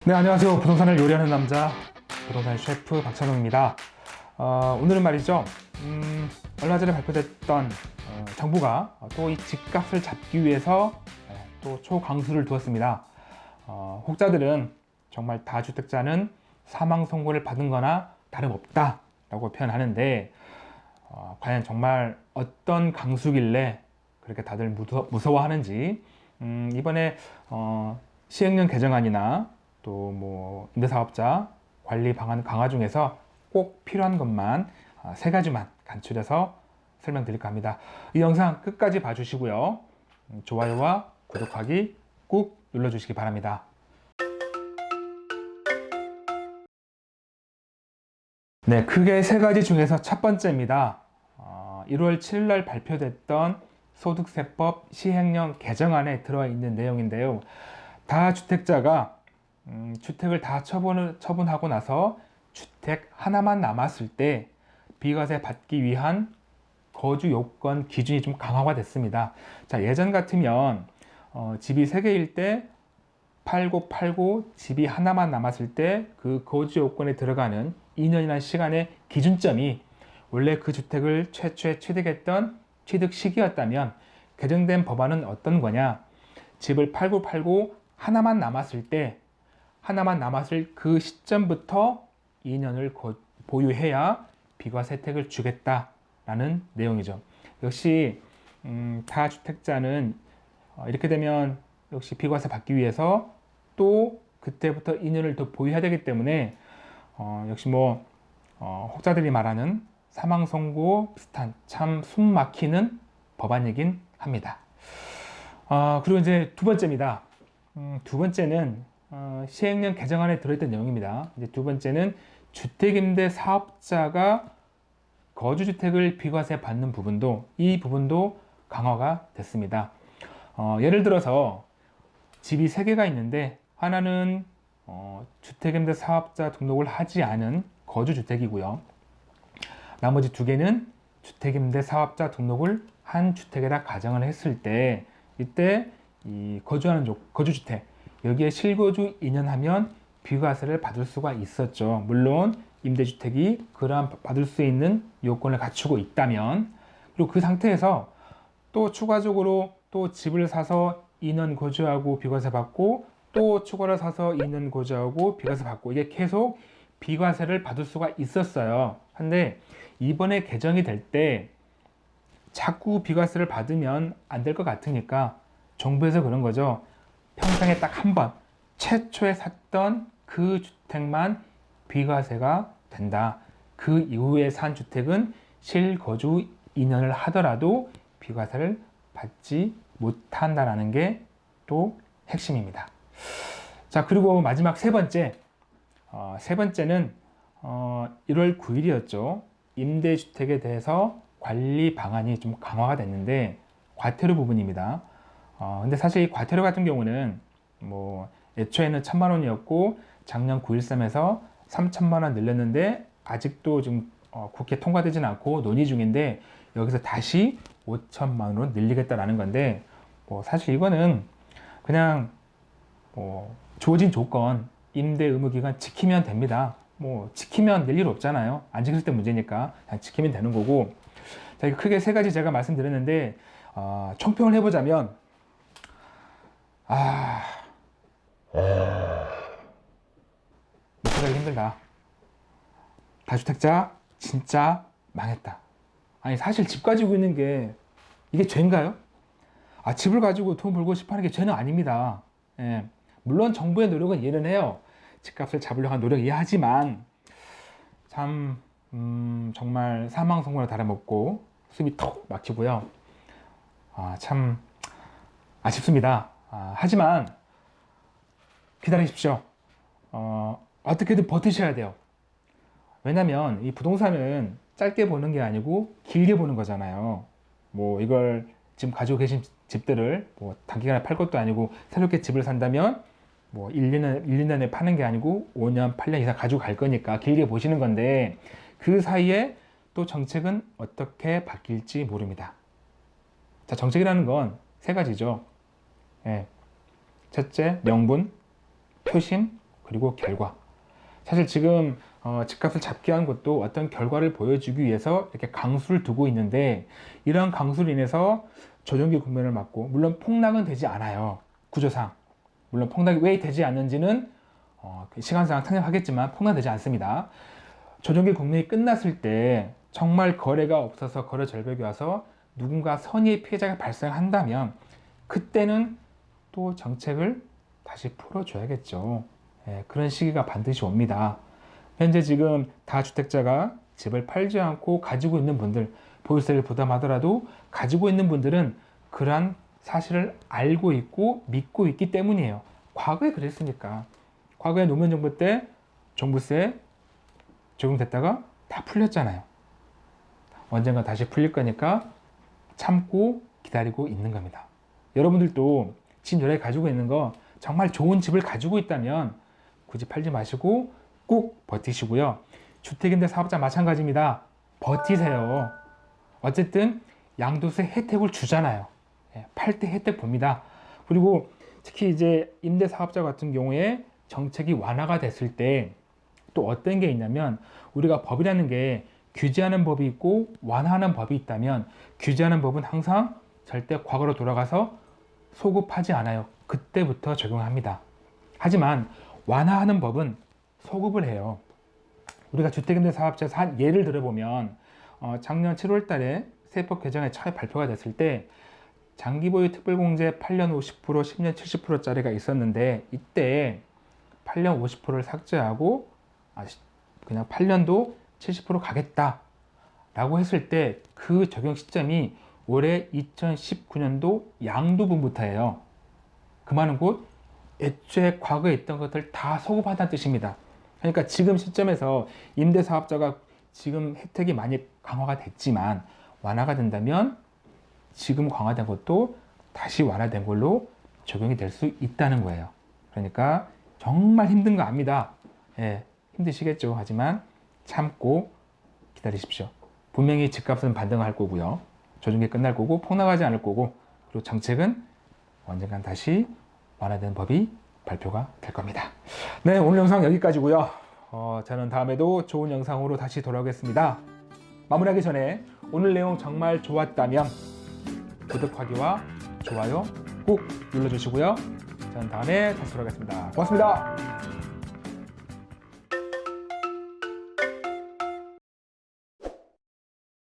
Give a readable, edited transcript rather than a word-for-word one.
네, 안녕하세요. 부동산을 요리하는 남자, 부동산 셰프 박찬호입니다. 오늘은 말이죠. 얼마 전에 발표됐던 정부가 또 이 집값을 잡기 위해서 또 초강수를 두었습니다. 혹자들은 정말 다주택자는 사망 선고를 받은 거나 다름없다 라고 표현하는데, 과연 정말 어떤 강수길래 그렇게 다들 무서워하는지, 이번에 시행령 개정안이나 또 뭐 임대사업자 관리 방안 강화 중에서 꼭 필요한 것만 세 가지만 간추려서 설명드릴까 합니다. 이 영상 끝까지 봐주시고요. 좋아요와 구독하기 꾹 눌러주시기 바랍니다. 네, 크게 세 가지 중에서 첫 번째입니다. 1월 7일 날 발표됐던 소득세법 시행령 개정안에 들어있는 내용인데요. 다주택자가 주택을 다 처분하고 나서 주택 하나만 남았을 때 비과세 받기 위한 거주 요건 기준이 좀 강화가 됐습니다. 자, 예전 같으면 집이 3개일 때 팔고 집이 하나만 남았을 때 그 거주 요건에 들어가는 2년이라는 시간의 기준점이 원래 그 주택을 최초에 취득했던 취득 시기였다면, 개정된 법안은 어떤 거냐, 집을 팔고 하나만 남았을 그 시점부터 2년을 보유해야 비과세 혜택을 주겠다라는 내용이죠. 역시 다주택자는 이렇게 되면 역시 비과세 받기 위해서 또 그때부터 2년을 더 보유해야 되기 때문에 역시 혹자들이 말하는 사망 선고 비슷한 참 숨 막히는 법안이긴 합니다. 그리고 이제 두 번째입니다. 두 번째는 시행령 개정안에 들어있던 내용입니다. 이제 두 번째는 주택임대 사업자가 거주주택을 비과세 받는 부분도, 이 부분도 강화가 됐습니다. 예를 들어서 집이 3개가 있는데 하나는 주택임대 사업자 등록을 하지 않은 거주주택이고요. 나머지 2개는 주택임대 사업자 등록을 한 주택에다 가정을 했을 때, 이때 이 거주하는 거주주택, 여기에 실거주 2년 하면 비과세를 받을 수가 있었죠. 물론 임대주택이 그러한 받을 수 있는 요건을 갖추고 있다면. 그리고 그 상태에서 또 추가적으로 또 집을 사서 2년 거주하고 비과세 받고, 또 추가로 사서 2년 거주하고 비과세 받고, 이게 계속 비과세를 받을 수가 있었어요. 근데 이번에 개정이 될 때 자꾸 비과세를 받으면 안 될 것 같으니까 정부에서 그런 거죠. 평생에 딱 한 번 최초에 샀던 그 주택만 비과세가 된다. 그 이후에 산 주택은 실거주 2년을 하더라도 비과세를 받지 못한다라는 게 또 핵심입니다. 자, 그리고 마지막 세 번째는 1월 9일이었죠. 임대주택에 대해서 관리 방안이 좀 강화가 됐는데, 과태료 부분입니다. 근데 사실 이 과태료 같은 경우는 애초에는 1,000만 원이었고 작년 9.13에서 3,000만 원 늘렸는데 아직도 지금 국회 통과되진 않고 논의 중인데, 여기서 다시 5,000만 원으로 늘리겠다라는 건데, 사실 이거는 그냥 주어진 조건, 임대 의무 기간 지키면 됩니다. 지키면 낼 일 없잖아요. 안 지킬 때 문제니까 그냥 지키면 되는 거고. 자, 크게 세 가지 제가 말씀드렸는데, 총평을 해보자면, 먹고 살기 힘들다. 다주택자 진짜 망했다. 아니, 사실 집 가지고 있는 게 이게 죄인가요? 집을 가지고 돈 벌고 싶어 하는 게 죄는 아닙니다. 예. 물론 정부의 노력은 이해는 해요. 집값을 잡으려고 하는 노력 이해하지만, 참 정말 사망 선고나 다름없고 숨이 턱 막히고요. 참 아쉽습니다. 하지만 기다리십시오. 어떻게든 버티셔야 돼요. 왜냐면 이 부동산은 짧게 보는 게 아니고 길게 보는 거잖아요. 이걸 지금 가지고 계신 집들을 단기간에 팔 것도 아니고, 새롭게 집을 산다면 1, 2년에 파는 게 아니고 5년, 8년 이상 가지고 갈 거니까 길게 보시는 건데, 그 사이에 또 정책은 어떻게 바뀔지 모릅니다. 자, 정책이라는 건 세 가지죠. 예. 첫째, 명분, 표심, 그리고 결과. 사실 지금 집값을 잡게 한 것도 어떤 결과를 보여주기 위해서 이렇게 강수를 두고 있는데, 이러한 강수로 인해서 조정기 국면을 맞고, 물론 폭락은 되지 않아요. 구조상. 물론 폭락이 왜 되지 않는지는 시간상 생략하겠지만 폭락되지 않습니다. 조정기 국면이 끝났을 때 정말 거래가 없어서 거래 절벽이 와서 누군가 선의의 피해자가 발생한다면 그때는 또 정책을 다시 풀어줘야겠죠. 예, 그런 시기가 반드시 옵니다. 현재 지금 다주택자가 집을 팔지 않고 가지고 있는 분들, 보유세를 부담하더라도 가지고 있는 분들은 그러한 사실을 알고 있고 믿고 있기 때문이에요. 과거에 그랬으니까. 과거에 노무현 정부 때 종부세 적용됐다가 다 풀렸잖아요. 언젠가 다시 풀릴 거니까 참고 기다리고 있는 겁니다. 여러분들도 집 여러 개 가지고 있는 거, 정말 좋은 집을 가지고 있다면 굳이 팔지 마시고 꼭 버티시고요. 주택임대 사업자 마찬가지입니다. 버티세요. 어쨌든 양도세 혜택을 주잖아요. 팔 때 혜택 봅니다. 그리고 특히 이제 임대 사업자 같은 경우에 정책이 완화가 됐을 때 또 어떤 게 있냐면, 우리가 법이라는 게 규제하는 법이 있고 완화하는 법이 있다면, 규제하는 법은 항상 절대 과거로 돌아가서 소급하지 않아요. 그때부터 적용합니다. 하지만 완화하는 법은 소급을 해요. 우리가 주택임대 사업자에서 한 예를 들어보면, 작년 7월 달에 세법 개정이 처음 발표가 됐을 때 장기보유 특별공제 8년 50%, 10년 70%짜리가 있었는데, 이때 8년 50%를 삭제하고 그냥 8년도 70% 가겠다 라고 했을 때, 그 적용 시점이 올해 2019년도 양도분부터예요. 그 말은 곧 애초에 과거에 있던 것들 다 소급한다는 뜻입니다. 그러니까 지금 시점에서 임대사업자가 지금 혜택이 많이 강화가 됐지만, 완화가 된다면 지금 강화된 것도 다시 완화된 걸로 적용이 될 수 있다는 거예요. 그러니까 정말 힘든 거 압니다. 예, 힘드시겠죠. 하지만 참고 기다리십시오. 분명히 집값은 반등할 거고요. 조정기 끝날 거고 폭락하지 않을 거고, 그리고 정책은 언젠간 다시 완화된 법이 발표가 될 겁니다. 네, 오늘 영상 여기까지고요. 저는 다음에도 좋은 영상으로 다시 돌아오겠습니다. 마무리하기 전에 오늘 내용 정말 좋았다면 구독하기와 좋아요 꼭 눌러주시고요. 저는 다음에 다시 돌아오겠습니다. 고맙습니다.